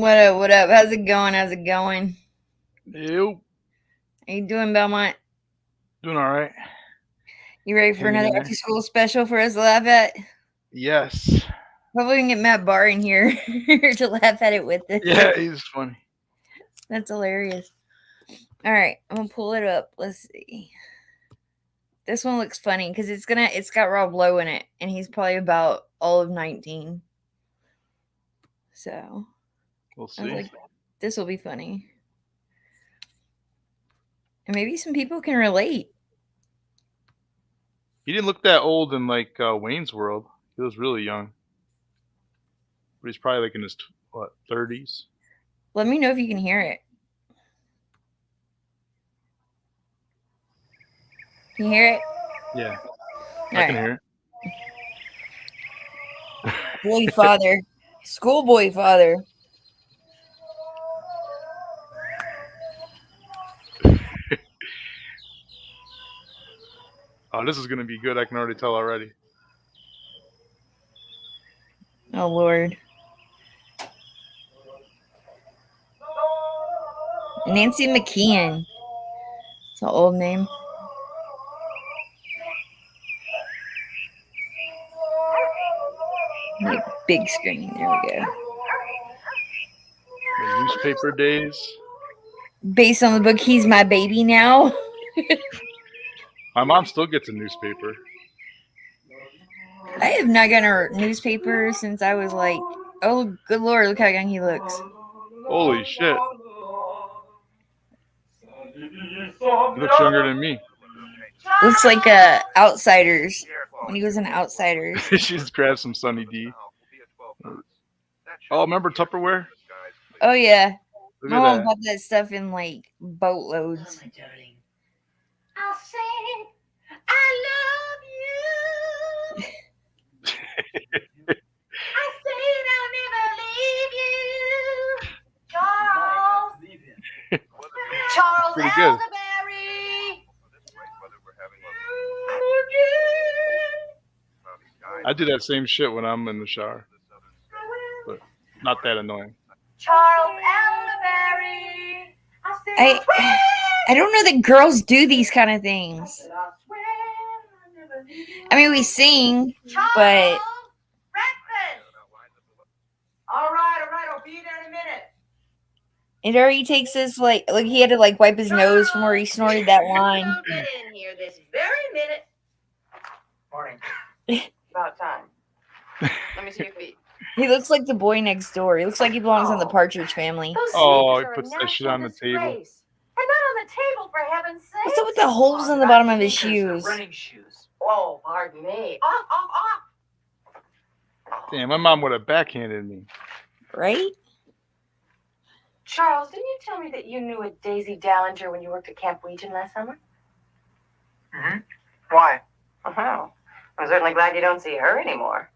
What up? What up? How's it going? How's it going? Yep. How you doing, Belmont? Doing all right. You ready for Hanging another in there. after school special for us to laugh at? Yes. Hopefully we can get Matt Barr in here to laugh at it with us. Yeah, he's funny. That's hilarious. All right, I'm gonna pull it up. Let's see. This one looks funny because it's got Rob Lowe in it, and he's probably about all of 19. So We'll I was see. like, this will be funny, and maybe some people can relate. He didn't look that old in like Wayne's World. He was really young, but he's probably like in his 30s. Let me know if you can hear it. Can you hear it? Yeah, All I can right. hear it. Boy father, schoolboy father. Oh, this is gonna be good. I can already tell already. Oh Lord. Nancy McKeon. It's an old name. Big screen. There we go. The newspaper days. Based on the book He's My Baby Now. My mom still gets a newspaper. I have not gotten a newspaper since I was like, oh, good Lord, look how young he looks. Holy shit! He looks younger than me. Looks like Outsiders. When he was in Outsiders. She just grabbed some Sunny D. Oh, remember Tupperware? Oh, yeah. Look My at mom that. bought that stuff in like boatloads. I'll say I love you. I said I'll never leave you. Charles Pretty good. Elderberry. I do that same shit when I'm in the shower, but not that annoying. Charles Elderberry. I don't know that girls do these kind of things. I mean, we sing, but Breakfast. All right, I'll be there in a minute. it already takes us like he had to like wipe his nose from where he snorted that line. I'll get in here this very minute. Morning. About time. Let me see your feet. He looks like the boy next door. He looks like he belongs in the Partridge Family. Those Oh, sneakers he are puts a that shit on the national table. disgrace. And not on the table, for heaven's sake. What's up with the holes in the bottom of his shoes? Running shoes. Oh, pardon me. Off. Damn, my mom would have backhanded me. Right? Charles, didn't you tell me that you knew a Daisy Dallinger when you worked at Camp Legion last summer? Mm-hmm. Why? Oh, I'm certainly glad you don't see her anymore.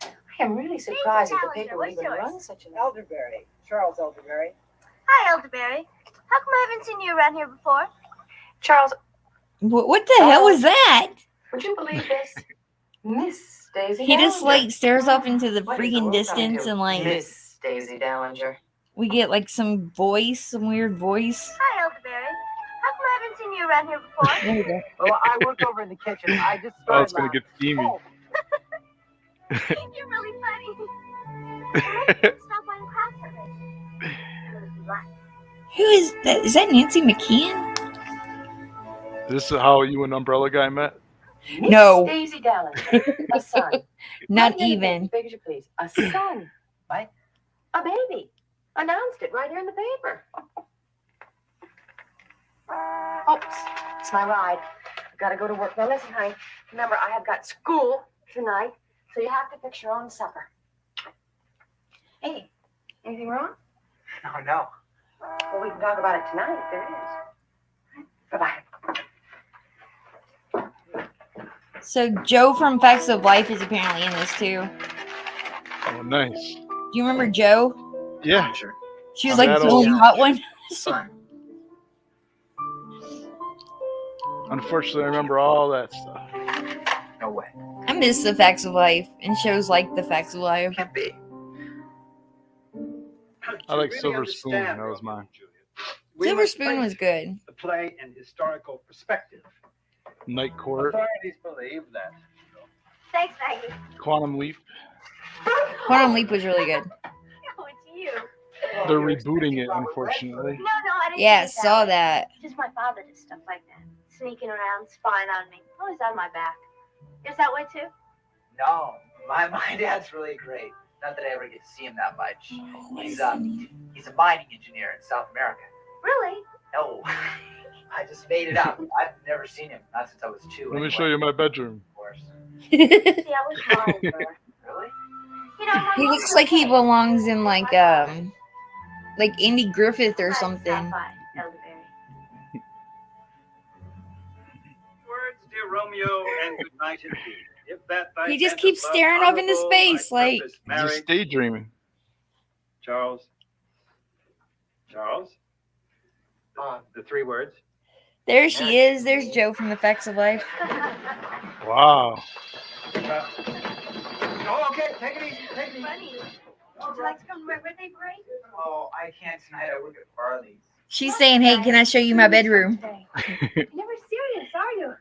I am really surprised that the paper would even run such an... Elderberry. Charles Elderberry. Hi, Elderberry. How come I haven't seen you around here before? Charles, What the hell was that? would you believe this? Miss Daisy He just Dallinger. like stares off into the What is the freaking world coming distance to? and like Miss Daisy Dallinger. we get like some weird voice. Hi, Elderberry. How come I haven't seen you around here before? There we go. Well, I work over in the kitchen. I just Oh, started it's gonna last. get steamy. Oh, You're really funny. Stop buying crafts of it. Who is that? Is that Nancy McKeon? This is how you and Umbrella Guy met? Miss No. Daisy Dallinger. A son. Not Right here in the even. paper, beg your please. A son. What? A baby. Announced it right here in the paper. Oops, it's my ride. I've got to go to work. Now listen, honey. Remember, I have got school tonight, so you have to fix your own supper. Hey, anything wrong? no. Well, we can talk about it tonight if there is. Bye-bye. So Joe from Facts of Life is apparently in this too. Oh, nice. Do you remember Joe? Yeah. Sure. She was I'm like that the old. only hot one. Son. Unfortunately, I remember all that stuff. No way. I miss the Facts of Life and shows like the Facts of Life. Can't be. How I like Silver Spoon. That was mine. Silver Spoon was good. The play in historical perspective. Night Court, Authorities believe that. Thanks, Maggie. Quantum Leap. Quantum Leap was really good. No, it's you. They're rebooting it, unfortunately. No, I didn't Yeah, mean it saw way. that. Just my father did stuff like that. Sneaking around, spying on me. Always on my back. Is that way too? No, my dad's really great. Not that I ever get to see him that much. He's a mining engineer in South America. Really? No, I just made it up. I've never seen him, not since I was 2. Let me show you my bedroom. Of course. See, I was wrong, sir. Really? You know, my He mom looks was like he okay. belongs in like Andy Griffith or Glad to stop something. by, Elderberry. Words, dear Romeo, and good night indeed. If that thy He just sense keeps of love staring off into honorable, space, thy like- purpose Just married. daydreaming. Charles. The 3 words. There she is. There's Joe from The Facts of Life. Wow. Oh, okay, take it easy, take it easy. Funny. Would you like to come to my birthday parade? Oh, I can't tonight. I work at Farley's. She's saying, "Hey, can I show you my bedroom?" You're never serious, are you?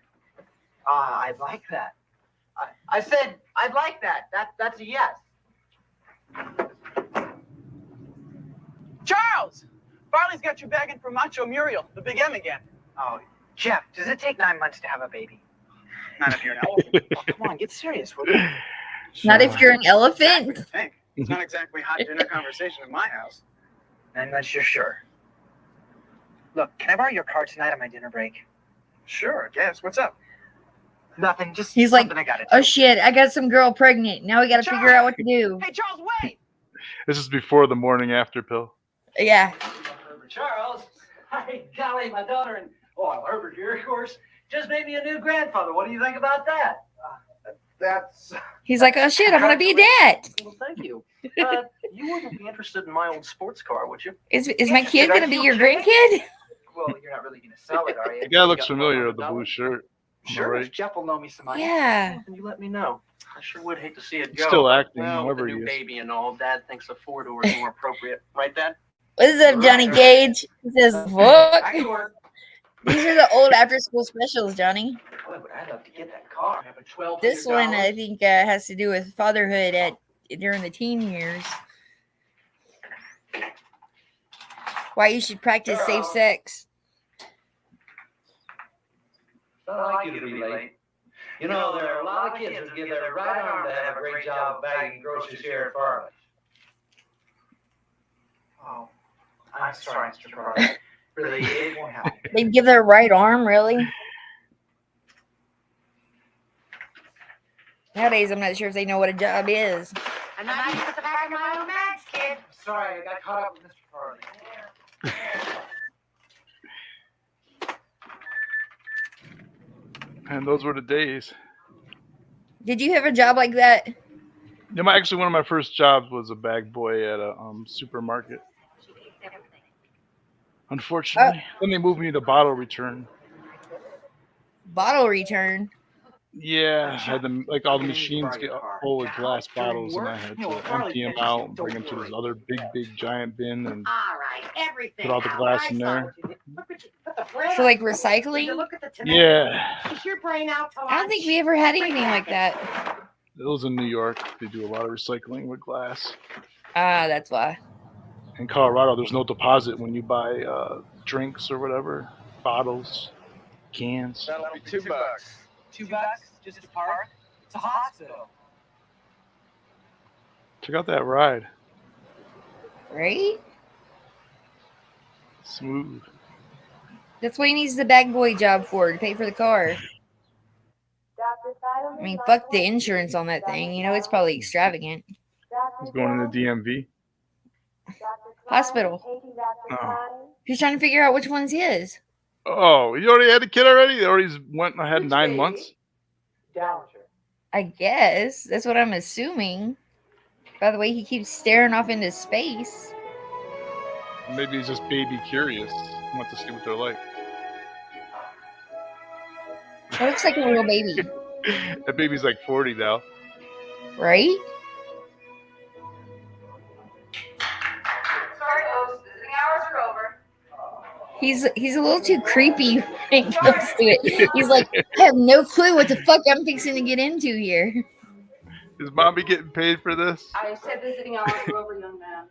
I'd like that. I said I'd like that. That's a yes. Charles! Farley's got you bagging for Macho Muriel, the big M again. Oh, Jeff, does it take 9 months to have a baby? Not if you're an elephant. Oh, come on, get serious, will you? Not if you're an elephant. Exactly, I think. It's not exactly hot dinner conversation in my house. 9 months, you're sure. Look, can I borrow your car tonight on my dinner break? Sure, I guess. What's up? Nothing, just He's like, something I gotta do. "Oh shit, I got some girl pregnant. Now we got to figure out what to do." Hey, Charles, wait! This is before the morning after pill. Yeah. Charles, hi, golly, my daughter and Herbert here, of course, just made me a new grandfather. What do you think about that? That's. He's like, "Oh shit, I'm gonna be a dad." Well, thank you. You wouldn't be interested in my old sports car, would you? Is my kid Are gonna be you your kidding? grandkid? Well, you're not really gonna sell it, are you? The guy looks familiar with the blue shirt. Sure, Right. if Jeff will know me some money. Yeah. Then you let me know. I sure would hate to see it He's go. still acting, Well, with whoever the he new is. baby and all, Dad thinks a 4-door is more appropriate. Right, Dad? What's up, Johnny Cage? He says, I "Fuck." can work. These are the old after-school specials, Johnny. Boy, but I'd love to get that car. Have a $1,200. This one, I think, has to do with fatherhood during the teen years. Why you should practice safe sex. I'd like you to be late. You know, there are a lot of kids who give their right arm to have a great job bagging groceries here at Farley. Oh, I'm sorry, Mr. Farley. Really, it won't happen. They give their right arm, really? Nowadays, I'm not sure if they know what a job is. I'm not used to packing my own bags, kid. Sorry, I got caught up with Mr. Farley. And those were the days. Did you have a job like that? Yeah, actually, one of my first jobs was a bag boy at a supermarket. Unfortunately, then they moved me to bottle return. Bottle return. Yeah, I had them like all the machines get full with glass bottles, and I had to empty them out and bring them to this other big giant bin and All right, everything. put all the out. glass I in saw there. what you did. Look what you put the bread So, like, on. Did recycling? you look at the tomato? Yeah, Is your brain out to I don't lunch? think we ever had anything like that. it was in New York. They do a lot of recycling with glass. Ah, that's why. In Colorado, there's no deposit when you buy drinks or whatever, bottles, cans. That'll be $2. $2? Just to park? It's a hospital. Check out that ride. Right? Smooth. That's what he needs the bag boy job for, to pay for the car. I mean, fuck the insurance on that thing. You know, it's probably extravagant. He's going in the DMV. Hospital. Oh. He's trying to figure out which one's his. Oh, you already had a kid already? They already went ahead 9 months? Dowager. I guess. That's what I'm assuming. By the way, he keeps staring off into space. Maybe he's just baby curious. He wants to see what they're like. It looks like a real baby, That baby's like 40 now. right? Sorry, He's a little too creepy when it comes to it. He's like, I have no clue what the fuck I'm fixing to get into here. Is mommy getting paid for this? I said visiting hours are over, young man.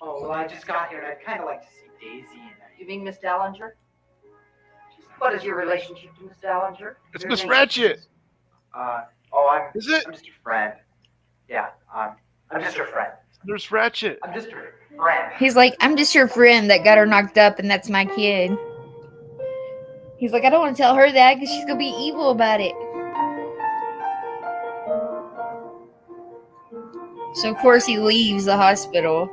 Oh, well, I just got here and I'd kind of like to see Daisy and You mean Miss Dallinger? What is your relationship to Miss Dallinger? It's Miss Ratchet. I'm Is it? just her friend. Yeah, I'm just her friend. There's Ratchet. I'm just her friend. He's like, I'm just your friend that got her knocked up, and that's my kid. He's like, I don't want to tell her that because she's gonna be evil about it. So of course he leaves the hospital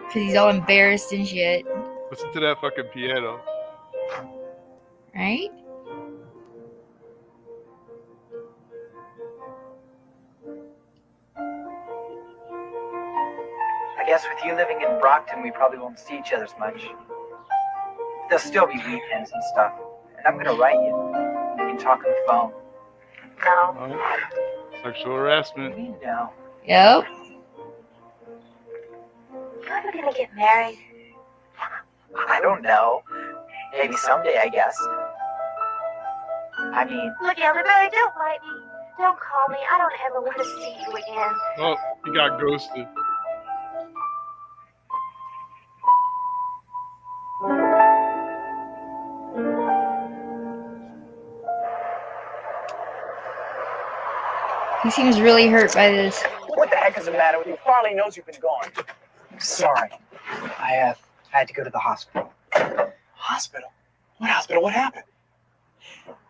because he's all embarrassed and shit, Listen to that fucking piano. right? I guess with you living in Brockton, we probably won't see each other as much. There'll still be weekends and stuff. And I'm gonna write you. We can talk on the phone. No. Oh, sexual harassment. You know. Yep. When are we gonna get married? I don't know. Maybe someday, I guess. I mean, Look, Elderberry, don't write me. Don't call me. I don't ever want to see you again. Oh, he got ghosted. He seems really hurt by this. What the heck is the matter with you? Farley knows you've been gone. sorry. I had to go to the hospital. Hospital? What hospital? What happened?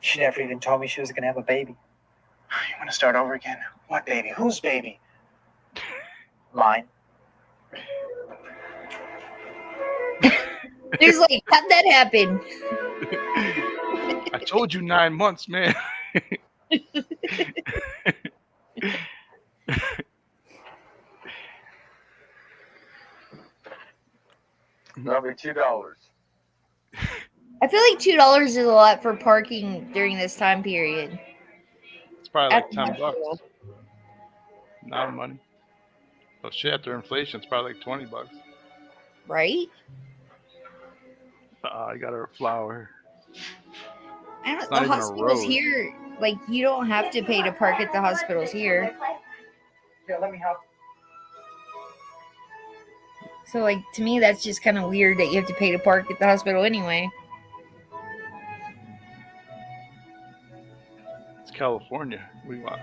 She never even told me she was gonna have a baby. You want to start over again? What baby? Whose baby? Mine. He's like, how'd that happen? I told you 9 months, man. That'll be $2. I feel like $2 is a lot for parking during this time period. It's probably like At the 10 bucks. hospital. Not money. Oh shit, after inflation, it's probably like 20 bucks. Right? I got her a flower. I don't, It's the not even a hospitals road. here, like, you don't have to pay to park at the hospitals here. Yeah, let me help. So, like, to me, that's just kind of weird that you have to pay to park at the hospital anyway. It's California. What do you want?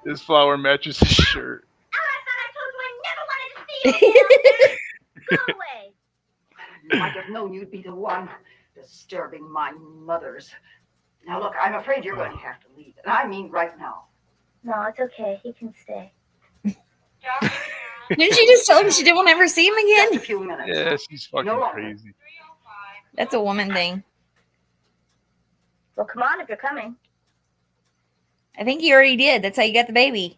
This flower matches his shirt. Oh, I thought I told you I never wanted to see you again. Go away. You might have known you'd be the one disturbing my mother's. Now, look, I'm afraid you're going to have to leave. And I mean right now. No, it's okay. He can stay. Didn't she just tell him she didn't ever see him Just a again? few minutes. Yeah, she's fucking No longer. crazy. That's a woman thing. Well, come on if you're coming. I think he already did. That's how you got the baby.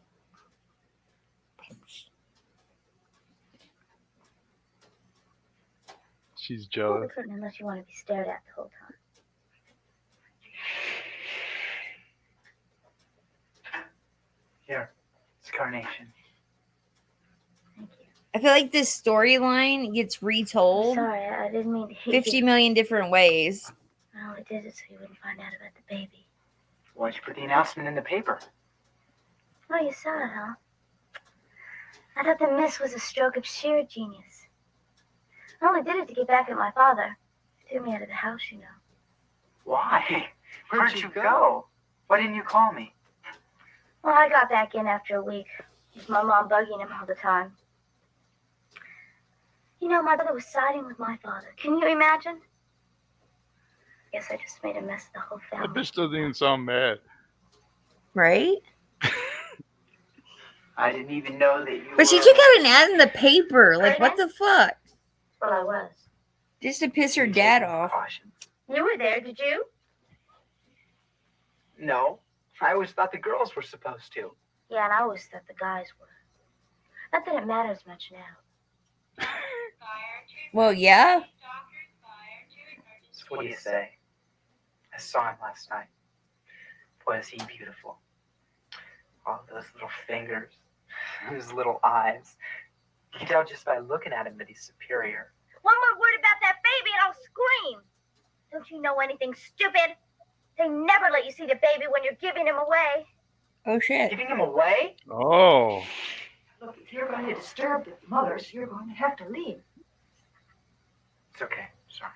She's Hold jealous. the curtain unless you want to be stared at the whole time. Here, it's Carnation. Thank you. I feel like this storyline gets retold Sorry, I didn't mean to hit 50 you. million different ways. I only did it so you wouldn't find out about the baby. Why'd you put the announcement in the paper? Oh, you saw it, huh? I thought the miss was a stroke of sheer genius. I only did it to get back at my father. He threw me out of the house, you know. Why? Where'd you go? Why didn't you call me? Well, I got back in after a week with my mom bugging him all the time. You know, my brother was siding with my father. Can you imagine? Guess I just made a mess of the whole That family. bitch doesn't even sound mad. Right? I didn't even know that you But she were- took out an ad in the paper. Like, what the fuck? Well, I was. Just to piss her dad Taking off. precautions. You were there, did you? No, I always thought the girls were supposed to. Yeah, and I always thought the guys were. Not that it matters much now. Well, yeah. So what do you say? I saw him last night. Was he beautiful? All those little fingers, his little eyes. You can tell just by looking at him that he's superior. One more word about that baby and I'll scream. Don't you know anything, stupid? They never let you see the baby when you're giving him away. Oh shit. Giving him away? Oh. Look, if you're going to disturb the mothers, you're going to have to leave. It's okay. Sorry.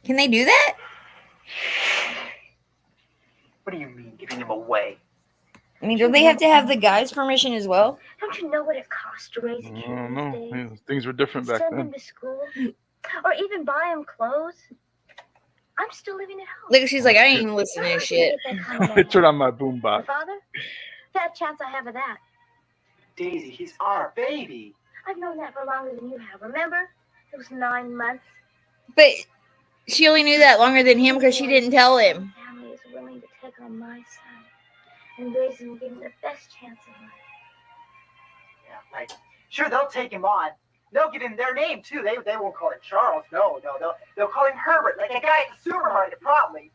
Can they do that? What do you mean, giving him away? I mean, don't they have to have the guy's permission as well? Don't you know what it costs to raise a I kid don't these know. days? Yeah, things were different back Send then. him to school, or even buy him clothes. I'm still living at home. Look, she's like, I ain't even listening to this shit. I turn on my Your boombox. father? Fat chance I have of that. Daisy, he's our baby. I've known that for longer than you have. Remember? It was 9 months. But she only knew that longer than him because she didn't tell him. My family is willing to take on my son and raise him and give him the best chance of life. Yeah, right. Sure, they'll take him on. They'll give him their name too. They won't call him Charles. No, they'll call him Herbert, like a guy at the supermarket, probably.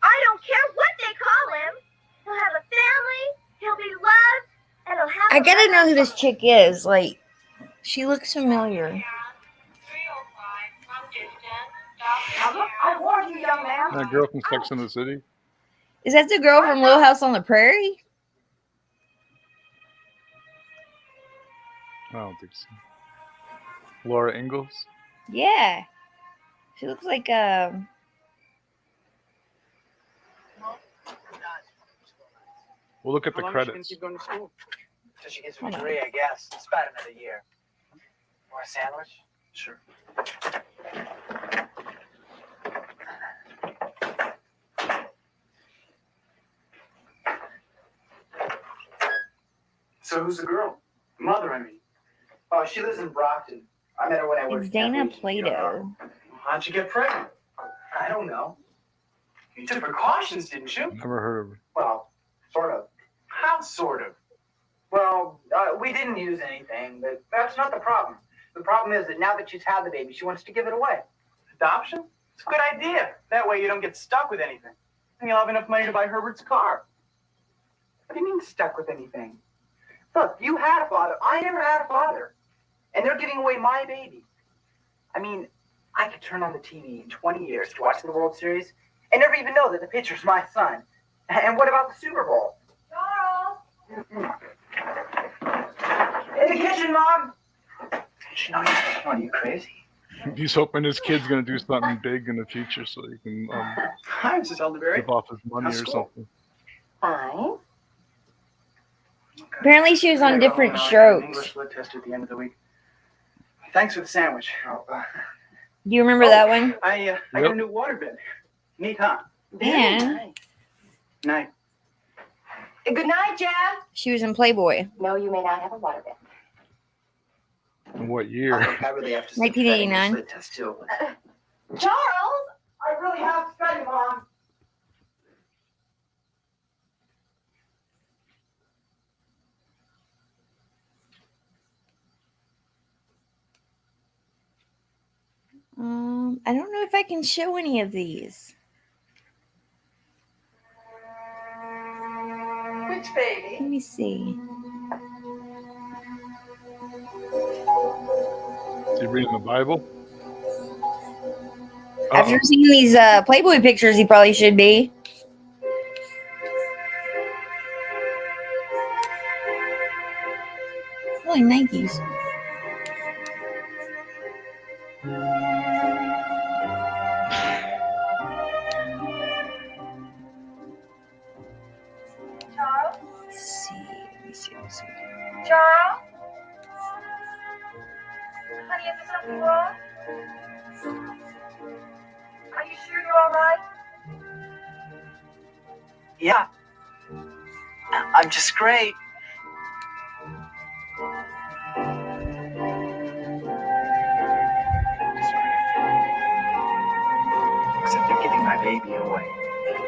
I don't care what they call him. He'll have a family. He'll be loved, and he'll have. I gotta know who this chick is. Like, she looks familiar. I warned you, young man. That girl from Sex and the City. Is that the girl from Little House on the Prairie? I don't think so. Laura Ingalls. Yeah. She looks like We'll look at the How long is she gonna credits. keep going to school? Till she gets her degree, I guess. It's about another year. Want a sandwich? Sure. So who's the girl? Mother, I mean. Oh, she lives in Brockton. I met her when I worked. it's Dana Plato. How'd you get pregnant? I don't know. You took precautions, didn't you? Never heard of her. Well, sort of. How sort of? Well, we didn't use anything, but that's not the problem. The problem is that now that she's had the baby, she wants to give it away. Adoption? It's a good idea. That way you don't get stuck with anything. And you'll have enough money to buy Herbert's car. What do you mean stuck with anything? Look, you had a father. I never had a father. And they're giving away my baby. I mean, I could turn on the TV in 20 years to watch the World Series and never even know that the pitcher's my son. And what about the Super Bowl? Charles! In the kitchen, Mom! She know are you crazy? He's hoping his kid's gonna do something big in the future, so he can Hi, Mrs. Elderberry. give off his money How's or school? something. Fine. Apparently she was on I gotta go different home now. I got an strokes. English lit test at the end of the week. Thanks for the sandwich. Do you remember that one? I got a new waterbed. Neat, huh? And Night. Good night, Jeff. she was in Playboy. No, you may not have a waterbed. In what year? I really have to 1989. Lit test too. Charles! I really have to study, Mom. I don't know if I can show any of these. Which baby? Let me see. Is he reading the Bible? After seeing these Playboy pictures, he probably should be. Holy Nikes. Charles? Let's see. Let me see. Charles? Honey, is there something wrong? Are you sure you're all right? Yeah. I'm just great. Except they're giving my baby away.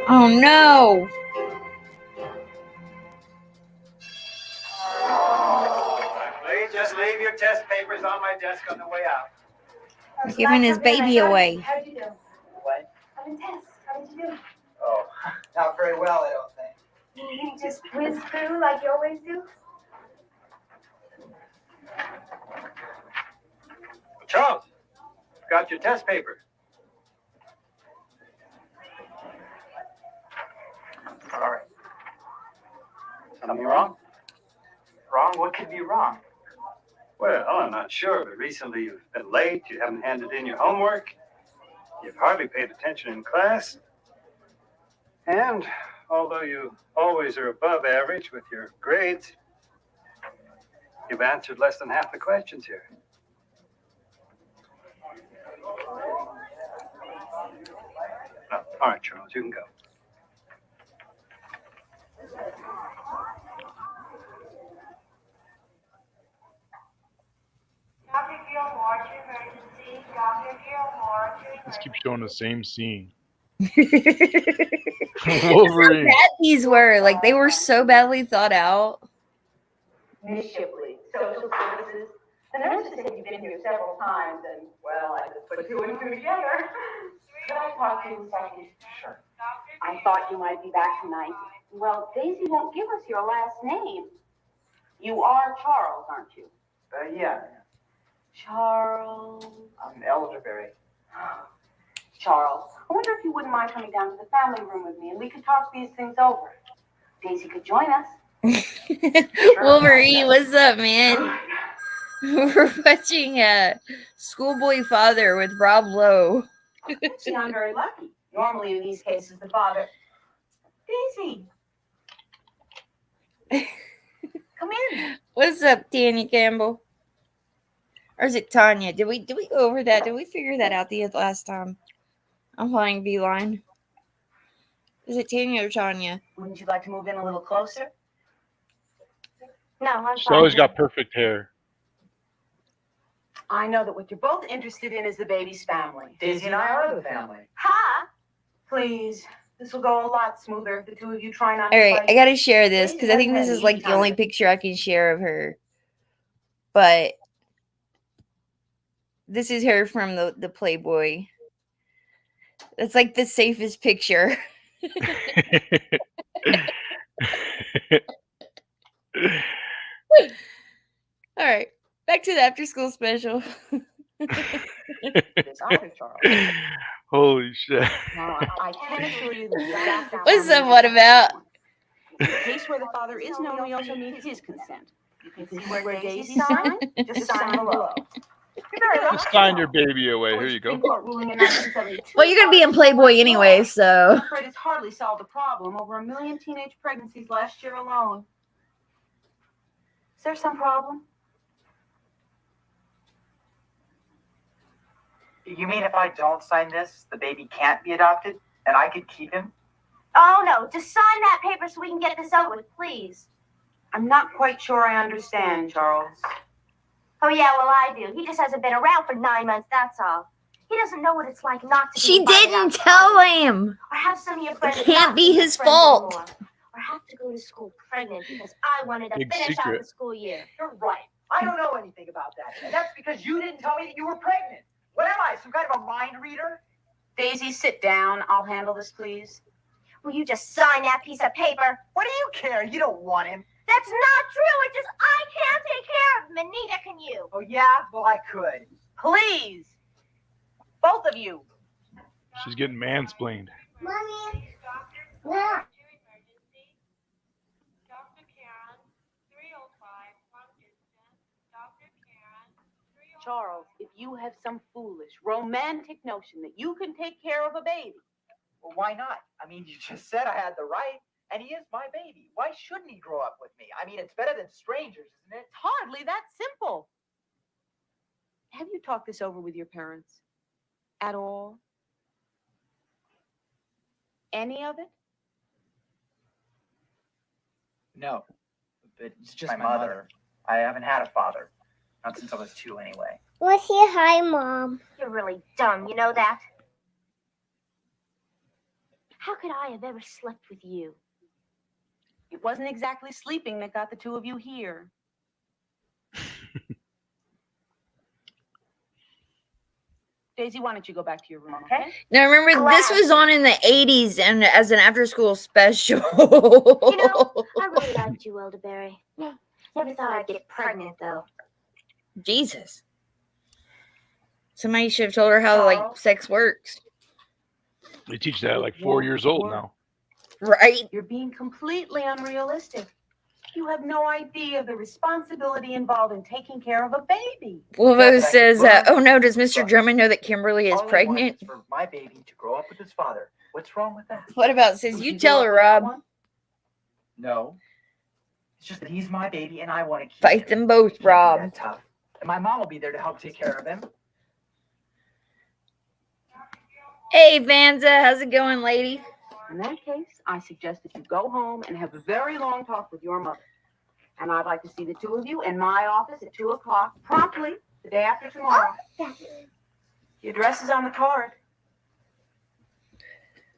Oh no. Please just leave your test papers on my desk on the way out. He's giving his baby away. How'd you do? What? I'm in test. How did you do? Oh, not very well, I don't think. You just whiz through like you always do? Charles, got your test paper. Sorry. Something wrong? Wrong? What could be wrong? Well, I'm not sure, but recently you've been late, you haven't handed in your homework, you've hardly paid attention in class, and although you always are above average with your grades, you've answered less than half the questions here. No. All right, Charles, you can go. Dr. Gilmore to emergency. Dr. Gilmore to Let's keep showing the same scene. That's how Wolverine. bad these were. Like they were so badly thought out. Miss Shipley, social services. The nurses said you've been here several times, and, well, I just put two and two together. Could I talk to you a second? Sure. I thought you might be back tonight. Well, Daisy won't give us your last name. You are Charles, aren't you? Yeah, Charles. I'm elderberry. Charles, I wonder if you wouldn't mind coming down to the family room with me, and we could talk these things over. Daisy could join us. Wolverine, what's up, man? We're watching Schoolboy Father with Rob Lowe. See, I'm very lucky. Normally, in these cases, the father. Daisy. Come in. What's up, Tanya Campbell? Or is it Tanya? Did we go over that? Did we figure that out the last time? I'm playing V-Line. Is it Tanya or Tanya? Wouldn't you like to move in a little closer? No, I'm She's fine. always got perfect hair. I know that what you're both interested in is the baby's family. Daisy and I are the family. Huh? Please, this will go a lot smoother if the two of you try not All to right, fight. I gotta share this because I think this is like the only picture I can share of her. But this is her from the Playboy. It's like the safest picture. All right, back to the after school special. Holy shit. Now, I can assure you that the exact What's up? What about? In the case where the father is known, we also need his consent. You can see where Daisy signed. Just sign below. Just sign your baby away. Here you go. Well, you're gonna be in Playboy anyway, so. I'm afraid it's hardly solved the problem. Over 1 million teenage pregnancies last year alone. Is there some problem? You mean if I don't sign this, the baby can't be adopted, and I could keep him? Oh, no. Just sign that paper so we can get this over with, please. I'm not quite sure I understand, Charles. Oh, yeah, well, I do. He just hasn't been around for 9 months, that's all. He doesn't know what it's like not to be She invited didn't out tell to him. Or have some of your friends It can't not be your his friends fault. anymore. Or have to go to school pregnant because I wanted to Big finish out secret. the school year. You're right. I don't know anything about that. And that's because you didn't tell me that you were pregnant. What am I, some kind of a mind reader? Daisy, sit down. I'll handle this, please. Will you just sign that piece of paper? What do you care? You don't want him. That's not true. It's just I can't take care of him, and neither can you. Oh, yeah? Well, I could. Please. Both of you. She's getting mansplained. Mommy. Dr. Karen, 305, long distance. Dr. Karen, 305. Charles, if you have some foolish, romantic notion that you can take care of a baby. Well, why not? I mean, you just said I had the right, and he is my baby. Why shouldn't he grow up with me? I mean, it's better than strangers, isn't it? It's hardly that simple. Have you talked this over with your parents? At all? Any of it? No, but it's just my mother. I haven't had a father. Not since I was 2, anyway. Let's say hi, Mom. You're really dumb, you know that? How could I have ever slept with you? It wasn't exactly sleeping that got the two of you here. Daisy, why don't you go back to your room, okay? Now remember, this was on in the 80s and as an after-school special. You know, I really liked you, Elderberry. Never thought I'd get pregnant, though. Jesus. Somebody should have told her how like sex works. They teach that at like 4 years old now. Right? You're being completely unrealistic. You have no idea of the responsibility involved in taking care of a baby. Wolvo says, oh no, does Mr. Drummond know that Kimberly is All I want pregnant? is for my baby to grow up with his father. What's wrong with that? What about says, Would you grow tell up her, with that Rob. one? No. It's just that he's my baby and I want to keep Fight him. them both, Can't be Rob. that tough. And my mom will be there to help take care of him. Hey, Vanza, how's it going, lady? In that case, I suggest that you go home and have a very long talk with your mother. And I'd like to see the two of you in my office at 2 o'clock, promptly, the day after tomorrow. Your address is on the card.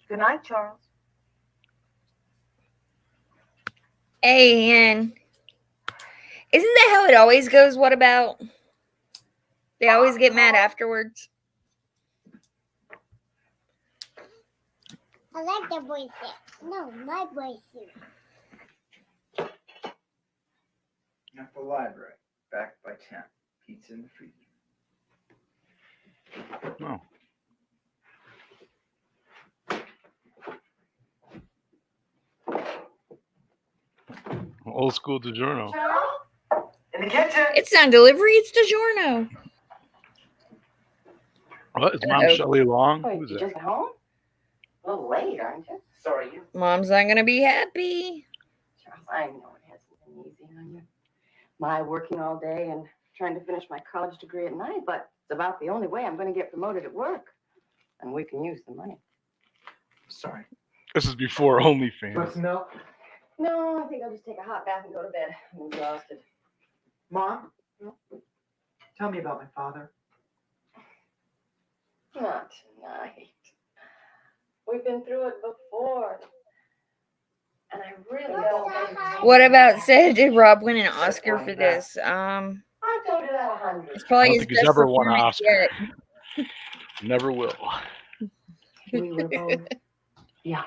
Good night, Charles. Hey, Ian. Isn't that how it always goes? What about? They always get mad afterwards. I like the voice. No, my voice. At the library, back by 10. Pizza in the freezer. Oh. Old school DiGiorno. In the kitchen. It's not delivery, it's DiGiorno. What? Is Mom Shelley Long? Wait, Who's you that? just got home? A little late, aren't you? Sorry, you. Mom's not going to be happy. Charles, I know it hasn't been easy on you. My working all day and trying to finish my college degree at night, but it's about the only way I'm going to get promoted at work. And we can use the money. Sorry. This is before OnlyFans. Want some milk? No, I think I'll just take a hot bath and go to bed. I'm exhausted. Mom? Tell me about my father. Not tonight. We've been through it before. And I really don't think... What about said did Rob win an Oscar for this? I told you that 100. It's I probably don't his think he's best ever won an performance Oscar. yet. Never will. We were both young.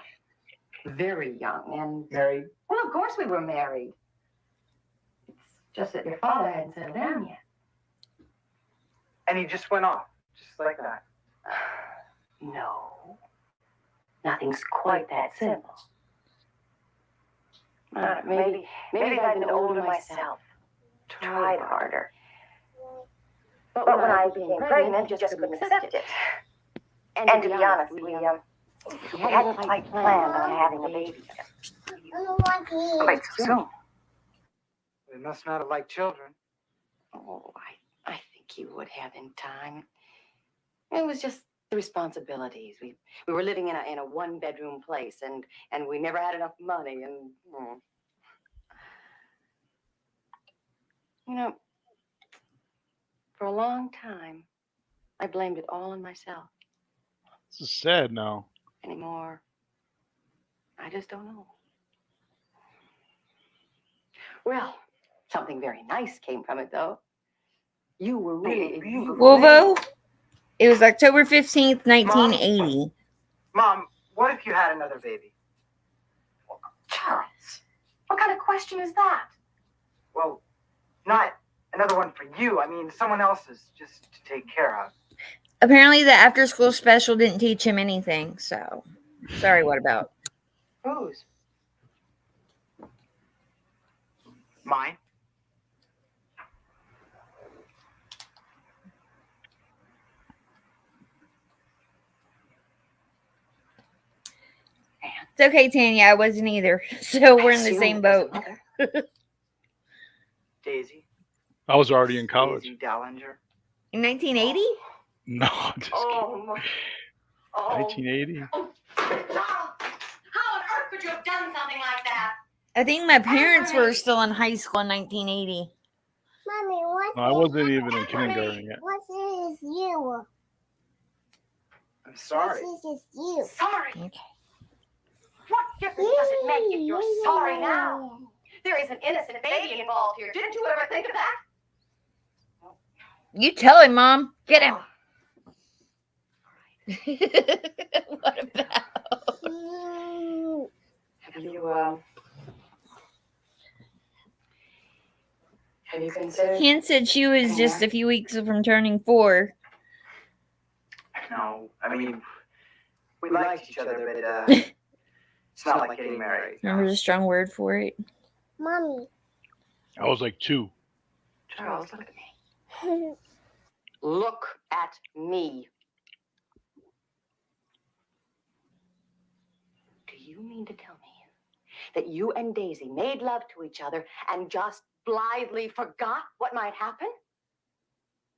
Very young. And, Married? well, of course we were married. It's just that your father hadn't settled down yet. And he just went off. Just like that. No. Nothing's quite that simple. Maybe if I'd been older myself, tried harder. But when I became pregnant, you just couldn't accept it. And to be honest, we hadn't quite planned on having a baby. Quite so soon. They must not have liked children. Oh, I think he would have in time. It was just the responsibilities. We were living in a one-bedroom place, and we never had enough money, and you know, for a long time, I blamed it all on myself. This is sad now. Anymore, I just don't know. Well, something very nice came from it, though. You were really a beautiful Wolvo? It was October 15th, 1980. Mom, what if you had another baby? Charles, what kind of question is that? Well, not another one for you. I mean, someone else's, just to take care of. Apparently the after school special didn't teach him anything, so sorry, what about? Whose? Mine? It's okay, Tanya, I wasn't either. So we're in the same boat. Daisy? I was already in college. Daisy Dallinger? In 1980? No, I'm just kidding. My. 1980. Charles, how on earth could you have done something like that? I think my parents were still in high school in 1980. Mommy, what No, I wasn't even in kindergarten yet. What is you? I'm sorry. This is you. Sorry. Okay. What difference does it make if you're sorry now? There is an innocent baby involved here. Didn't you ever think of that? You tell him, Mom. Get him. What about? Have you considered? Han said she was just a few weeks from turning 4. No, I mean, we liked each other, but it's not like getting married. Remember the strong word for it? Mommy. I was like 2. Charles, look at me. Look at me. Do you mean to tell me that you and Daisy made love to each other and just blithely forgot what might happen?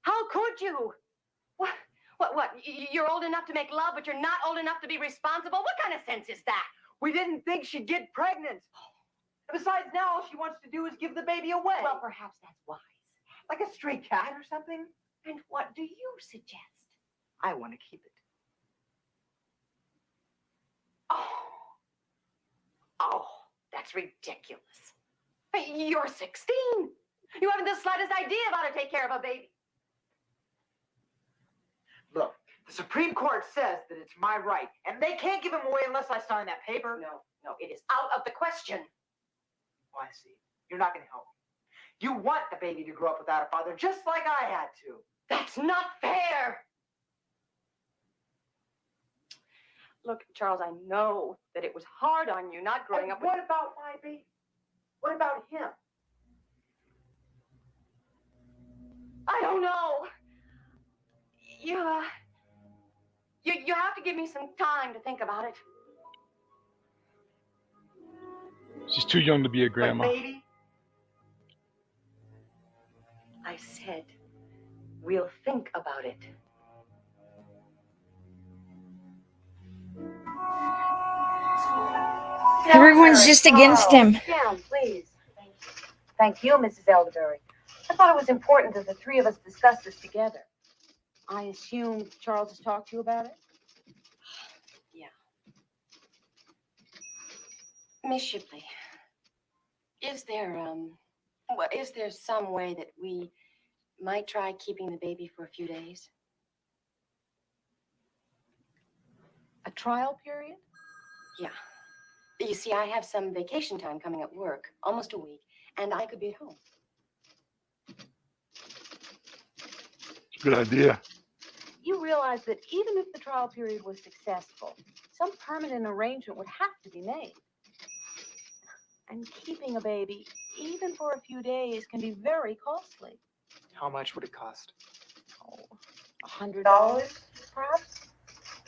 How could you? What? You're old enough to make love, but you're not old enough to be responsible? What kind of sense is that? We didn't think she'd get pregnant. Besides, now all she wants to do is give the baby away. Well, perhaps that's wise. Like a stray cat or something. And what do you suggest? I want to keep it. Oh, that's ridiculous. You're 16. You haven't the slightest idea of how to take care of a baby. Look, the Supreme Court says that it's my right, and they can't give him away unless I sign that paper. No, it is out of the question. Oh, I see. You're not going to help me. You want the baby to grow up without a father, just like I had to. That's not fair. Look, Charles, I know that it was hard on you not growing up with... What about my baby? What about him? I don't know. You have to give me some time to think about it. She's too young to be a grandma. But baby? I said, we'll think about it. Everyone's just against him. Down, please. Thank you, Mrs. Elderberry. I thought it was important that the three of us discuss this together. I assume Charles has talked to you about it? Yeah. Miss Shipley, is there some way that we might try keeping the baby for a few days? A trial period? Yeah. You see, I have some vacation time coming at work, almost a week, and I could be at home. Good idea. You realize that even if the trial period was successful, some permanent arrangement would have to be made. And keeping a baby, even for a few days, can be very costly. How much would it cost? $100, perhaps?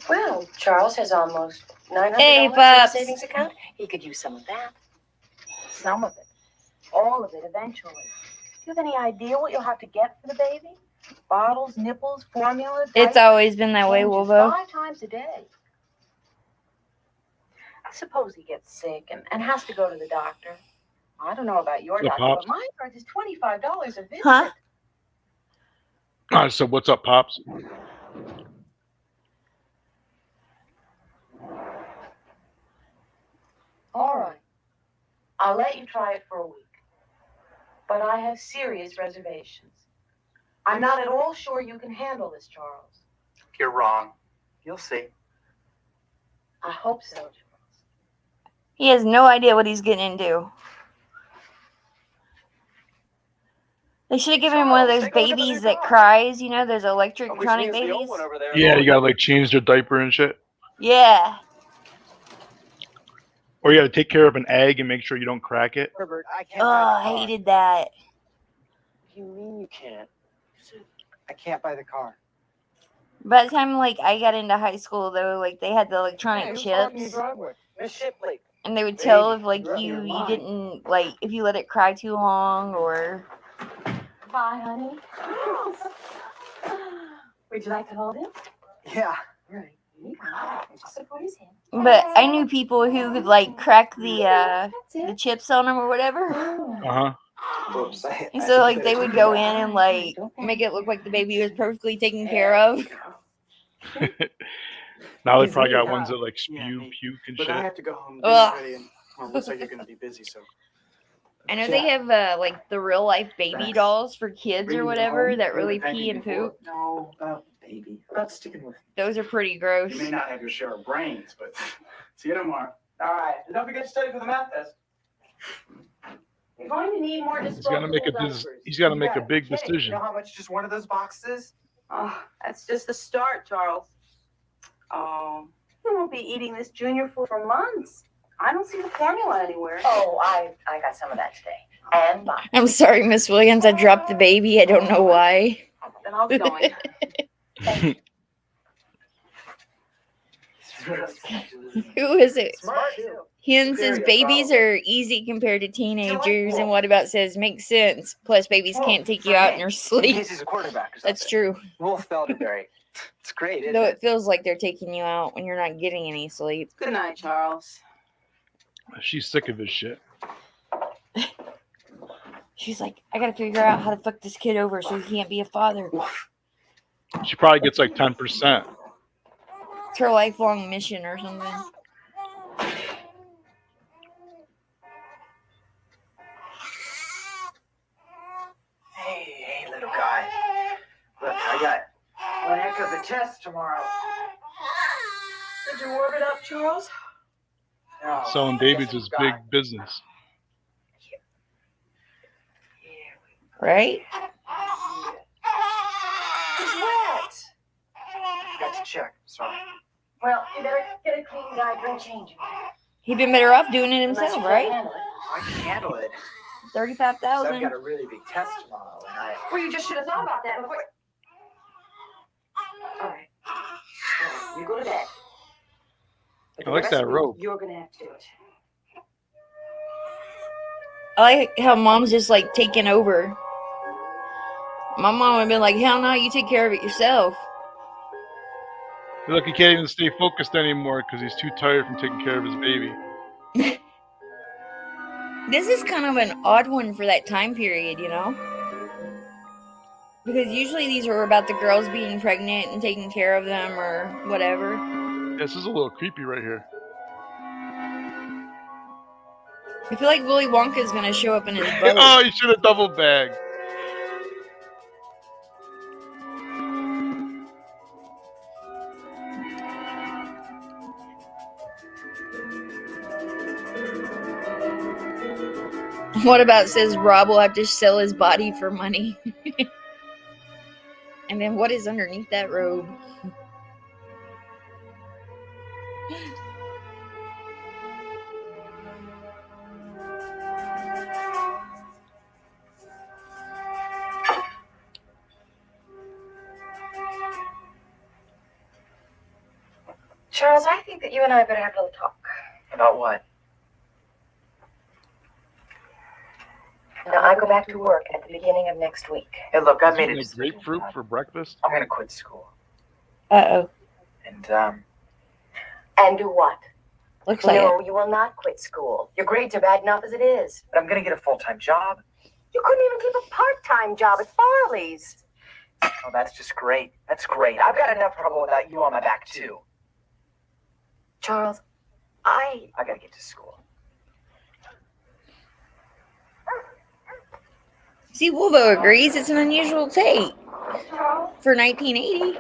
Well, Charles has almost $900 Hey, in a Pops. savings account. He could use some of that. Some of it. All of it, eventually. Do you have any idea what you'll have to get for the baby? Bottles, nipples, formula, It's diapers, always been that way, changes Wolvo. 5 times a day. Suppose he gets sick and has to go to the doctor. I don't know about your Yeah, doctor, Pops. but mine charges $25 a visit. Huh? So what's up, Pops? All right. I'll let you try it for a week. But I have serious reservations. I'm not at all sure you can handle this, Charles. You're wrong. You'll see. I hope so, Charles. He has no idea what he's getting into. They should have given him one of those babies that cries, you know, those electronic babies. Yeah, you gotta like change their diaper and shit. Yeah. Or you gotta take care of an egg and make sure you don't crack it. Herbert, I can't Oh, buy the I car. hated that. What do you mean you can't? I can't buy the car. By the time I got into high school though, they had the electronic Who's parking in your chips, driveway? Miss Shipley. and they would tell if Baby, you you're didn't if you let it cry too long or. Bye, honey. Would you like to hold him? Yeah. Right. Just support his hand. But I knew people who could crack the chips on them or whatever. Uh-huh. Whoops, And so they would go in and make it look like the baby was perfectly taken care of. Now they He's probably really got ones hot. that spew, Yeah, me. puke and But shit. I have to go home. Ugh. Ready, and well, looks like you're gonna be busy, so. I know they have the real life baby dolls for kids or whatever that really pee and poop. No, baby. About sticking with me. Those are pretty gross. You may not have your share of brains, but see you tomorrow. All right. And don't forget to study for the math test. You're going to need more He's disposable gonna make a diapers. he's got to make Yeah, a big kidding. You decision. know how much just one of those boxes is? Oh, that's just the start, Charles. Oh, you won't be eating this junior food for months. I don't see the formula anywhere. Oh, I got some of that today. And bye. I'm sorry, Miss Williams. I dropped the baby. I don't know why. Then I'll be going. Who is it? Smart, too. Hien says Very babies problem. are easy compared to teenagers, and what about says makes sense. Plus, babies can't take you out in your In sleep. case he's a quarterback or something. That's true. Wolf Elderberry. It's great, isn't Though it? it feels like they're taking you out when you're not getting any sleep. Good night, Charles. She's sick of his shit. She's like, I gotta figure out how to fuck this kid over so he can't be a father. She probably gets like 10%. It's her lifelong mission or something. Hey, little guy. Look, I got one heck of a test tomorrow. Did you warm it up, Charles? No, Selling I babies guess is we've big got- business. Right? It's wet. Got to check. Sorry. Well, you better get a clean diaper and change it. He'd been better off doing it Unless himself, you right? can't handle it. I can handle it. 35,000. I've got a really big test tomorrow, and I. Well, you just should have thought about that before. All right. You go to bed. But I the like rest that of you, robe. You're gonna have to do it. I like how mom's just like taking over. My mom would have been like, hell no, you take care of it yourself. Look, he can't even stay focused anymore because he's too tired from taking care of his baby. This is kind of an odd one for that time period, you know? Because usually these are about the girls being pregnant and taking care of them or whatever. This is a little creepy right here. I feel like Willy Wonka is going to show up in his boat. Oh, you should have double bagged. What about says Rob will have to sell his body for money? And then what is underneath that robe? Charles, I think that you and I better have a little talk. About what? Now, I go back to work at the beginning of next week. Hey, look, I He's made a eating decision. grapefruit for breakfast. I'm gonna quit school. Uh-oh. And And do what? Looks like No, it. you will not quit school. Your grades are bad enough as it is. but I'm gonna get a full-time job. You couldn't even keep a part-time job at Farley's. Oh, that's just great. That's great. I've got enough trouble without you on my back too. Charles, I gotta get to school. See, Wolvo agrees it's an unusual take for 1980.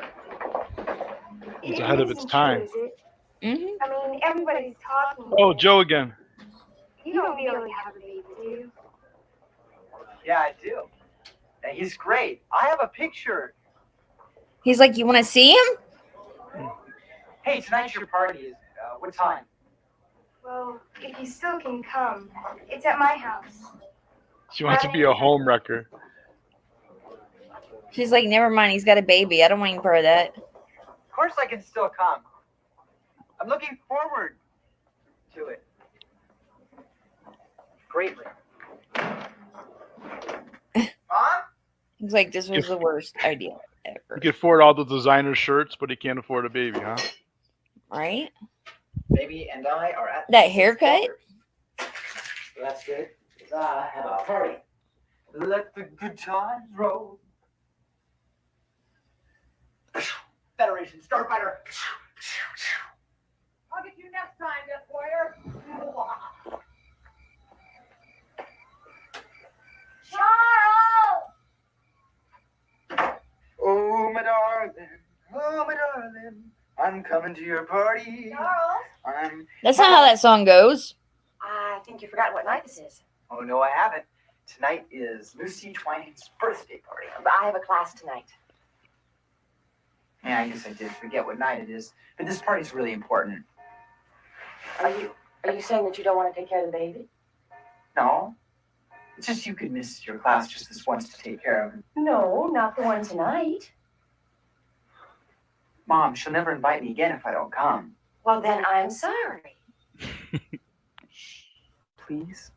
It's ahead of its time. Mm-hmm. I mean, everybody's talking. Oh, Joe again. You don't really have a baby, do you? Yeah, I do. And he's great. I have a picture. He's like, you want to see him? Hey, tonight's your party. Is what time? Well, if you still can come, it's at my house. She wants to be a home wrecker. She's like, never mind, he's got a baby. I don't want any part of that. Of course I can still come. I'm looking forward to it. Greatly. Mom? He's like, this was the worst idea He ever. can afford all the designer shirts, but he can't afford a baby, huh? Right? Baby and I are at That haircut? So that's good. 'Cause I have a party. Let the good times roll. Federation Starfighter. I'll get you next time, Death Warrior. Charles! Oh, my darling, I'm coming to your party. Charles? That's not how that song goes. I think you forgot what night this is. Oh, no, I haven't. Tonight is Lucy Twining's birthday party. But I have a class tonight. Yeah, I guess I did forget what night it is. But this party's really important. Are you saying that you don't want to take care of the baby? No. It's just you could miss your class just this once to take care of it. No, not the one tonight. Mom, she'll never invite me again if I don't come. Well, then I'm sorry. Please?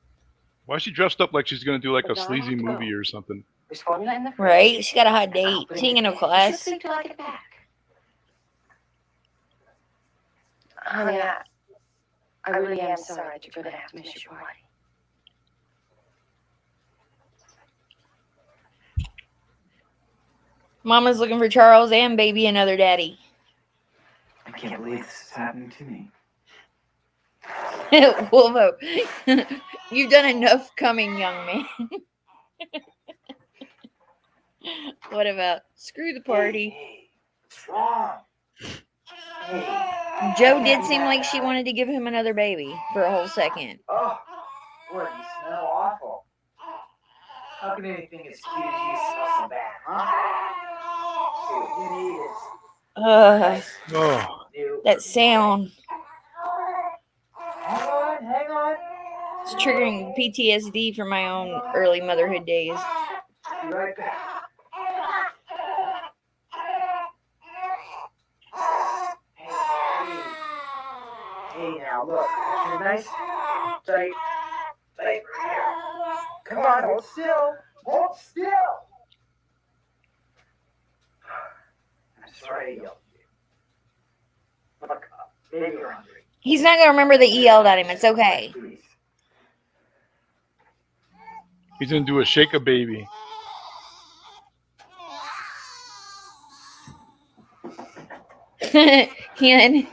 Why is she dressed up like she's gonna do like a But now I sleazy have to go. movie or something? There's formula in the fridge. Right? She got a hot date. She ain't in no You class. should think till I get back. Honey, I really am sorry that you're going to have to miss your party. Mama's looking for Charles and baby another daddy. I can't believe this is happening to me. Wolvo, you've done enough coming, young man. What about screw the party? Hey, what's wrong? Hey. Joe did seem like she wanted to give him another baby for a whole second. Oh, boy, you smell awful. How can anything as cute as you smell so bad, huh? See, what you need is Oh, new. That sound. Hang on. It's triggering PTSD from my own early motherhood days. Be right back. Hey, now look. You're nice, tight right here. Come on, hold still. Hold still. I'm sorry I yelled at you. Look up. Maybe you're hungry. He's not going to remember that he yelled at him. It's okay. Please. he's gonna do a shake a baby. And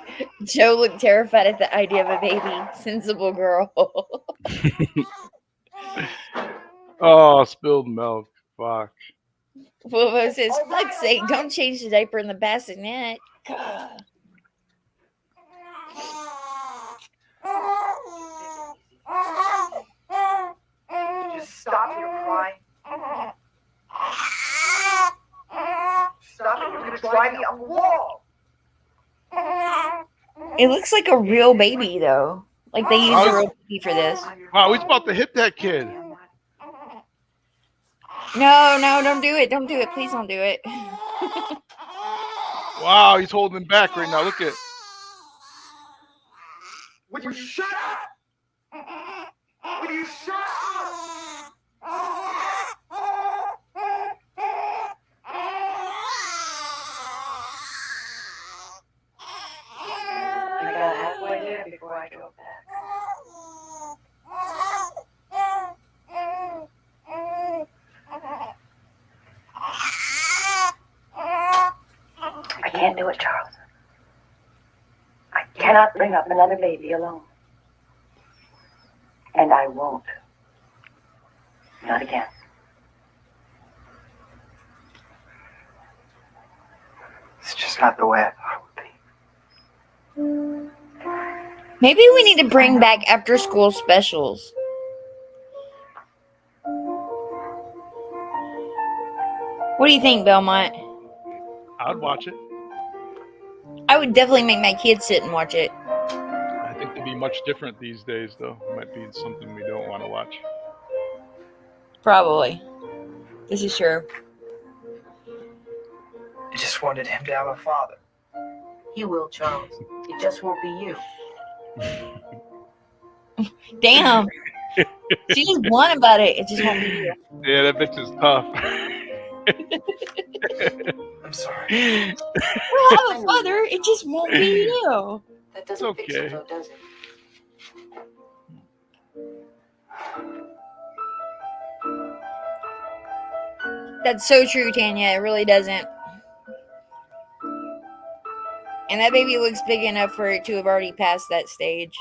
Joe looked terrified at the idea of a baby. Sensible girl. Oh, spilled milk. Fuck. Wolvo says, fuck's sake, don't change the diaper in the bassinet. God. Just stop your crying. Stop it. You're going to drive me on the wall. It looks like a real baby, though. Like they use a real baby for this. Wow, he's about to hit that kid. No, don't do it. Don't do it. Please don't do it. Wow, he's holding him back right now. Look at. Would you shut up? Would you shut up? I got halfway there before I drove back. I can't do it, Charles. I cannot bring up another baby alone. And I won't. Not again. It's just not the way I thought it would be. Maybe we need to bring back after school specials. What do you think, Belmont? I'd watch it. I would definitely make my kids sit and watch it. I think it'd be much different these days, though. It might be something we don't want to watch. Probably. This is true. I just wanted him to have a father. He will, Charles. It just won't be you. Damn. She just won about it. It just won't be you. Yeah, that bitch is tough. I'm sorry. We'll have a father. It just won't be you. That doesn't fix okay. it, though, does it? That's so true, Tanya. It really doesn't. And that baby looks big enough for it to have already passed that stage.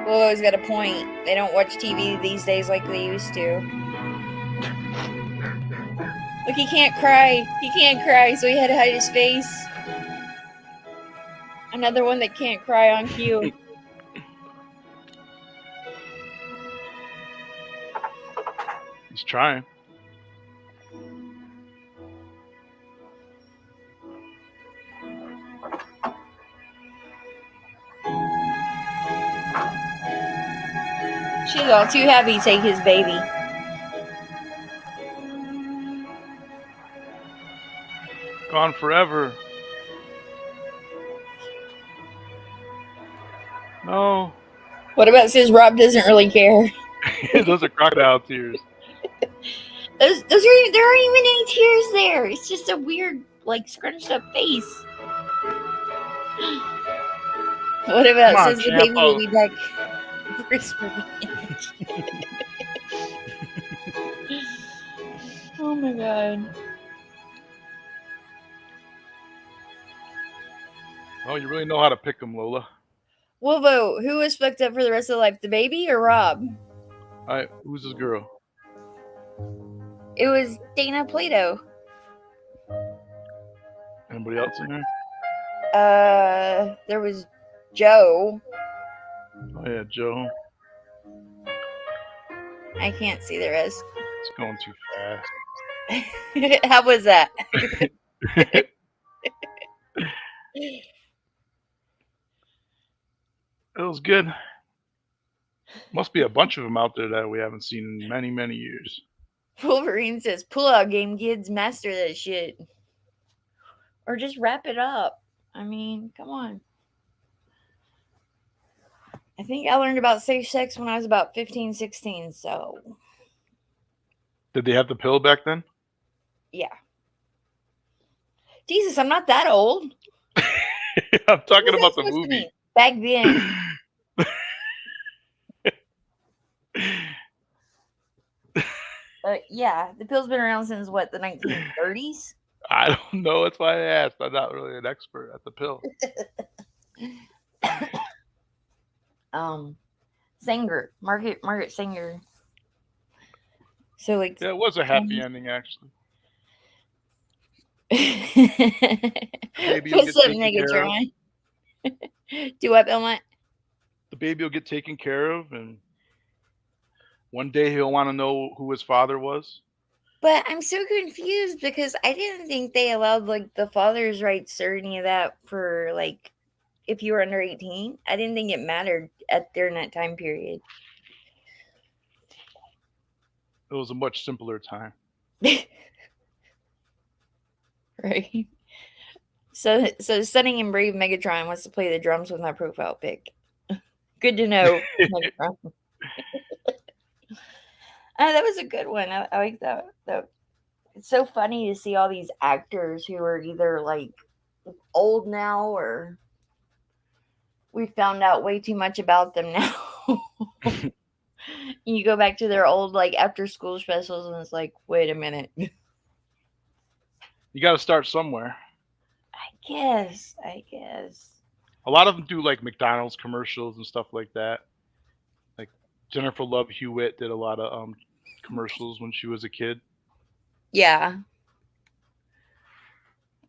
Lola's got a point. They don't watch TV these days like they used to. Look, he can't cry. He can't cry, so he had to hide his face. Another one that can't cry on cue. He's trying. She's all too happy to take his baby. Gone forever. No. What about says Rob doesn't really care? Those are crocodile tears. There aren't even any tears there. It's just a weird, like, scrunched up face. What about says the baby will be back for his revenge? Oh my god. Oh, you really know how to pick them, Lola. We'll vote. Who was fucked up for the rest of life, the baby or Rob? All right, who's this girl? It was Dana Plato. Anybody else in there? There was Joe. Oh yeah, Joe. I can't see the rest. It's going too fast. How was that? It was good. Must be a bunch of them out there that we haven't seen in many, many years. Wolverine says, pull out game, kids. Master that shit. Or just wrap it up. I mean, come on. I think I learned about safe sex when I was about 15, 16, so. Did they have the pill back then? Yeah. Jesus, I'm not that old. I'm talking about the movie. Back then. Yeah, the pill's been around since what, the 1930s? I don't know. That's why I asked. I'm not really an expert at the pill. Sanger, Margaret Sanger. So like, yeah, it was a happy ending actually. What's up, Megatron? Do what, Belmont? The baby will get taken care of, and one day he'll want to know who his father was. But I'm so confused because I didn't think they allowed like the father's rights or any of that for like if you were under 18. I didn't think it mattered during that time period. It was a much simpler time. Right. So Stunning and Brave Megatron wants to play the drums with my profile pic. Good to know, Megatron. That was a good one. I like that. It's so funny to see all these actors who are either like old now or we found out way too much about them now. You go back to their old like after school specials and it's like, wait a minute. You got to start somewhere. I guess. A lot of them do like McDonald's commercials and stuff like that. Like Jennifer Love Hewitt did a lot of commercials when she was a kid. Yeah.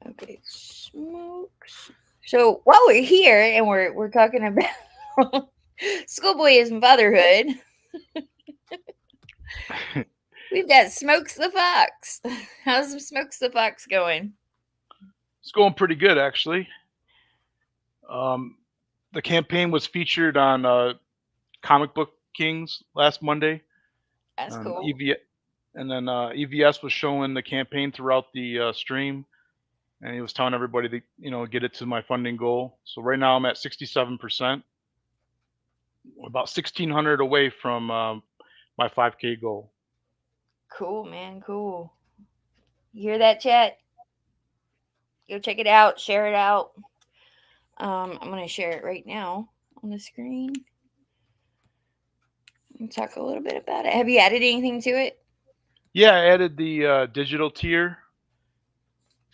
Okay, smokes. So while we're here and we're talking about schoolboy and fatherhood, we've got Smokes the Fox. How's Smokes the Fox going? It's going pretty good, actually. The campaign was featured on Comic Book Kings last Monday. That's cool. And then EVS was showing the campaign throughout the stream, and he was telling everybody to get it to my funding goal. So right now I'm at 67%, about 1,600 away from my 5K goal. Cool, man. Cool. You hear that, chat? Go check it out. Share it out. I'm going to share it right now on the screen. And talk a little bit about it. Have you added anything to it? Yeah, I added the digital tier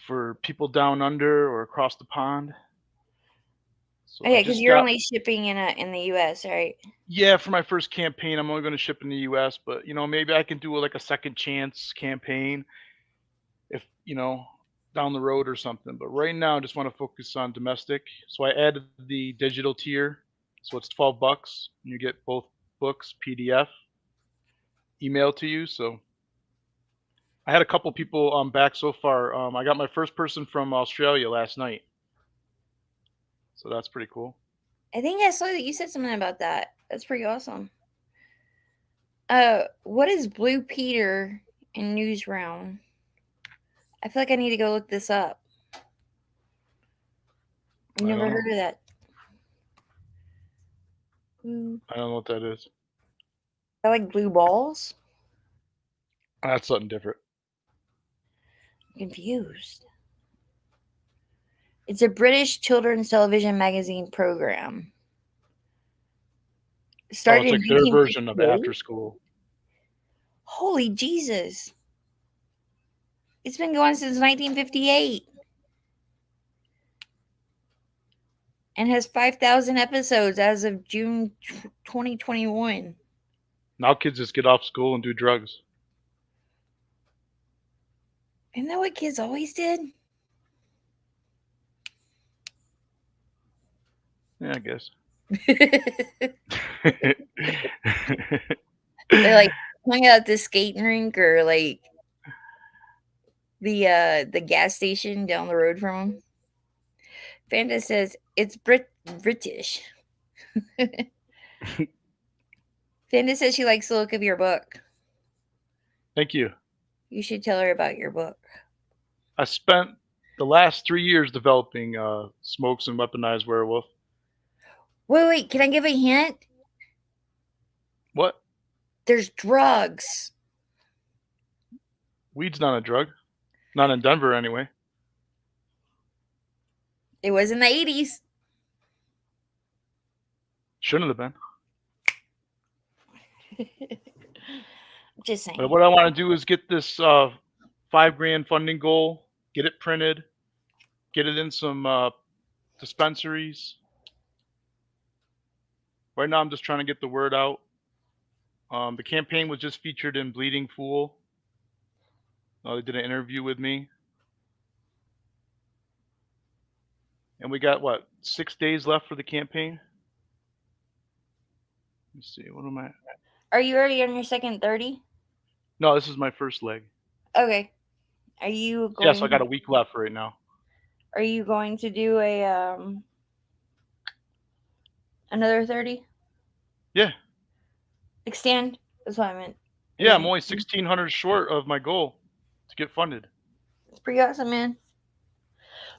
for people down under or across the pond. So yeah, because you're only shipping in the U.S., right? Yeah, for my first campaign, I'm only going to ship in the U.S., but maybe I can do like a second chance campaign if down the road or something. But right now, I just want to focus on domestic. So I added the digital tier, so it's $12, and you get both books, PDF, emailed to you. So I had a couple people back so far. I got my first person from Australia last night, so that's pretty cool. I think I saw that you said something about that. That's pretty awesome. What is Blue Peter in News Round? I feel like I need to go look this up. I've never heard of that. I don't know what that is. I like blue balls. That's something different. I'm confused. It's a British children's television magazine program. Started it's like their version of 1958? After School. Holy Jesus. It's been going since 1958. And has 5,000 episodes as of June 2021. Now kids just get off school and do drugs. Isn't that what kids always did? Yeah, I guess. They like hung out at the skating rink or like the gas station down the road from them. Fanta says it's British. Fanta says she likes the look of your book. Thank you. You should tell her about your book. I spent the last 3 years developing Smokes and Weaponized Werewolf. Wait, can I give a hint? What? There's drugs. Weed's not a drug. Not in Denver, anyway. It was in the 80s. Shouldn't have been. Just saying. But what I want to do is get this $5,000 funding goal, get it printed, get it in some dispensaries. Right now, I'm just trying to get the word out. The campaign was just featured in Bleeding Fool. They did an interview with me. And we got, 6 days left for the campaign? Let me see. What am I? Are you already on your second 30? No, this is my first leg. Okay. Are you going? Yes, I got a week left right now. Are you going to do a another 30? Yeah. Extend? That's what I meant. Yeah, I'm only 1,600 short of my goal to get funded. It's pretty awesome, man.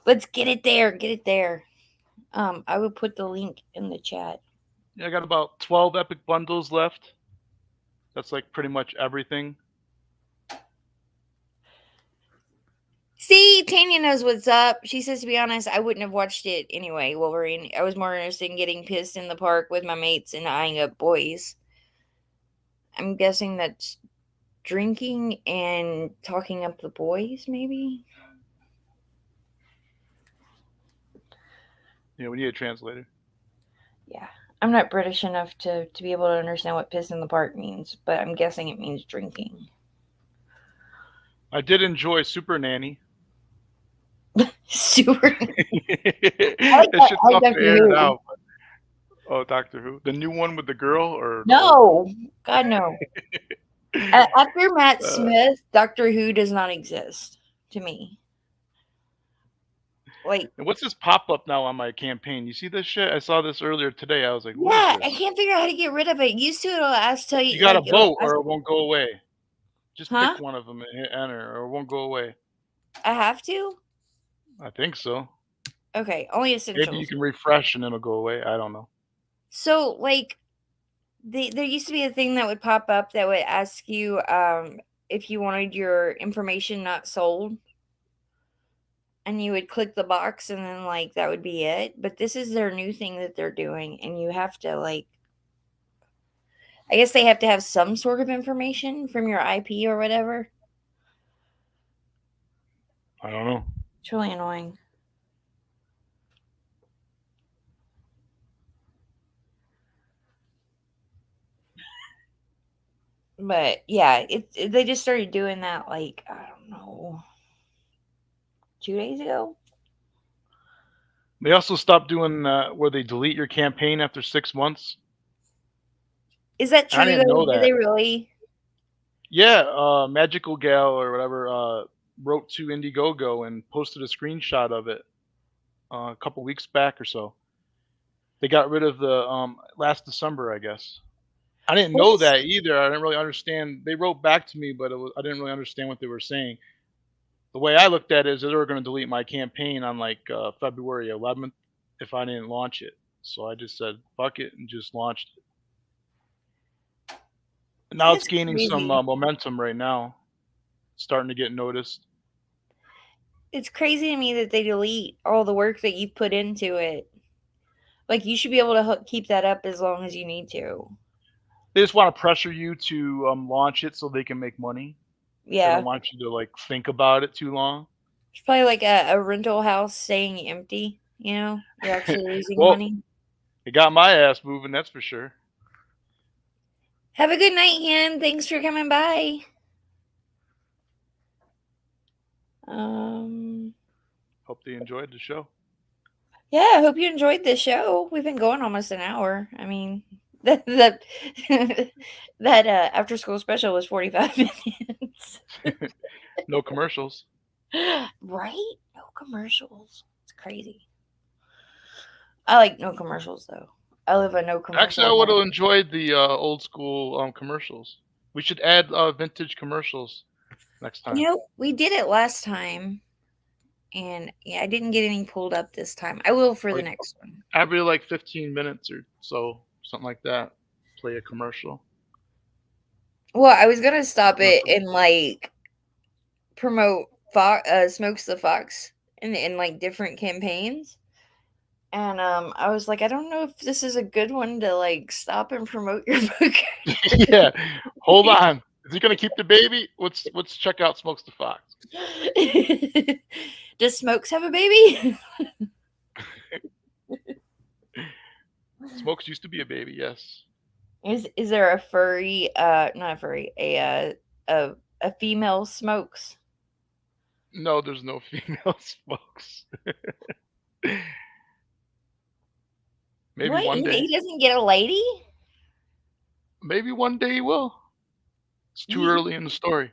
Let's get it there. Get it there. I will put the link in the chat. Yeah, I got about 12 epic bundles left. That's like pretty much everything. See, Tanya knows what's up. She says, to be honest, I wouldn't have watched it anyway, Wolverine. I was more interested in getting pissed in the park with my mates and eyeing up boys. I'm guessing that's drinking and talking up the boys, maybe? Yeah, we need a translator. Yeah. I'm not British enough to be able to understand what piss in the park means, but I'm guessing it means drinking. I did enjoy Super Nanny. Super. It should tough to air it out. Oh, Doctor Who, the new one with the girl, or no? God no. After Matt Smith, Doctor Who does not exist to me. Like, and what's this pop up now on my campaign? You see this shit? I saw this earlier today. I was like, what yeah, is this? I can't figure out how to get rid of it. Used to, it'll tell you. You gotta vote, or it won't go away. Just Huh? pick one of them and hit enter, or it won't go away. I have to? I think so. Okay, only essentials. Maybe you can refresh and it'll go away. I don't know. So, like, there used to be a thing that would pop up that would ask you if you wanted your information not sold. And you would click the box and then, like, that would be it. But this is their new thing that they're doing. And you have to, like, I guess they have to have some sort of information from your IP or whatever. I don't know. It's really annoying. But yeah, they just started doing that, like, I don't know, 2 days ago. They also stopped doing where they delete your campaign after 6 months. Is that true? I didn't Though? know Do that. they really? Yeah, Magical Gal or whatever wrote to Indiegogo and posted a screenshot of it a couple weeks back or so. They got rid of the last December, I guess. I didn't know that either. I didn't really understand. They wrote back to me, but I didn't really understand what they were saying. The way I looked at it is they were going to delete my campaign on like February 11th if I didn't launch it. So I just said fuck it and just launched it. And now it's That's gaining some crazy. momentum right now, starting to get noticed. It's crazy to me that they delete all the work that you've put into it. Like, you should be able to keep that up as long as you need to. They just want to pressure you to launch it so they can make money. They Yeah. don't want you to like think about it too long. It's probably like a rental house staying empty. You know, you're actually losing Well, money. it got my ass moving, that's for sure. Have a good night, Hen. Thanks for coming by. Hope they enjoyed the show. Yeah, I hope you enjoyed the show. We've been going almost an hour. I mean, that after school special was 45 minutes. No commercials. Right? No commercials. It's crazy. I like no commercials though. I live a no commercial. Actually, I would have enjoyed the old school commercials. We should add vintage commercials next time. You know, we did it last time, and yeah, I didn't get any pulled up this time. I will for the next one. Every like 15 minutes or so, something like that. Play a commercial. Well, I was gonna stop it and like promote Smokes the Fox in like different campaigns. And I was like, I don't know if this is a good one to like stop and promote your book. Yeah, hold on. Is he gonna keep the baby? Let's check out Smokes the Fox. Does Smokes have a baby? Smokes used to be a baby, yes. Is there a furry? Not a furry. A female Smokes? No, there's no female Smokes. Maybe what? one day. He doesn't get a lady? Maybe one day he will. It's too early in the story.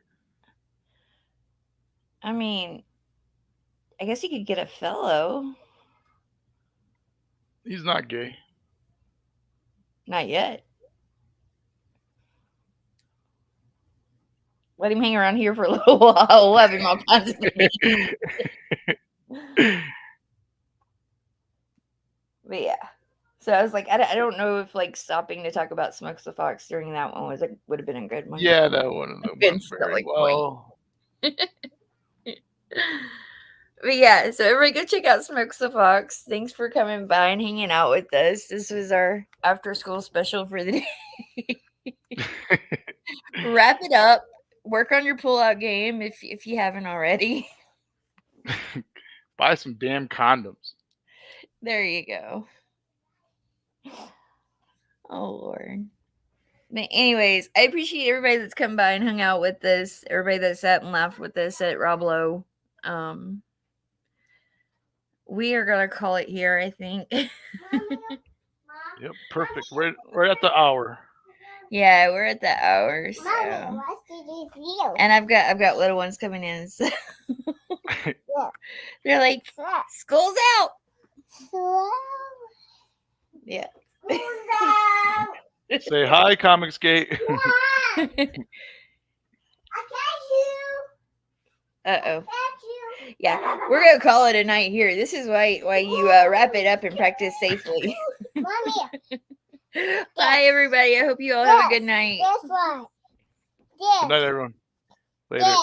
I mean, I guess he could get a fellow. He's not gay. Not yet. Let him hang around here for a little while. We'll have him all kinds of But yeah. So I was like, I don't know if like stopping to talk about Smokes the Fox during that one would have been a good one. Yeah, that wouldn't have been very well. But yeah, so everybody go check out Smokes the Fox. Thanks for coming by and hanging out with us. This was our after school special for the day. Wrap it up. Work on your pull-out game if you haven't already. Buy some damn condoms. There you go. Oh, Lord. But anyways, I appreciate everybody that's come by and hung out with us. Everybody that sat and laughed with us at Rob Lowe. We are going to call it here, I think. Yep, perfect. We're at the hour. Yeah, we're at the hour. So. And I've got little ones coming in. So. They're like, school's out. Yeah. Say hi, Comicsgate. Uh-oh. Yeah, we're gonna call it a night here. This is why you wrap it up and practice safely. Bye, everybody. I hope you all have a good night. Good night, everyone. Later.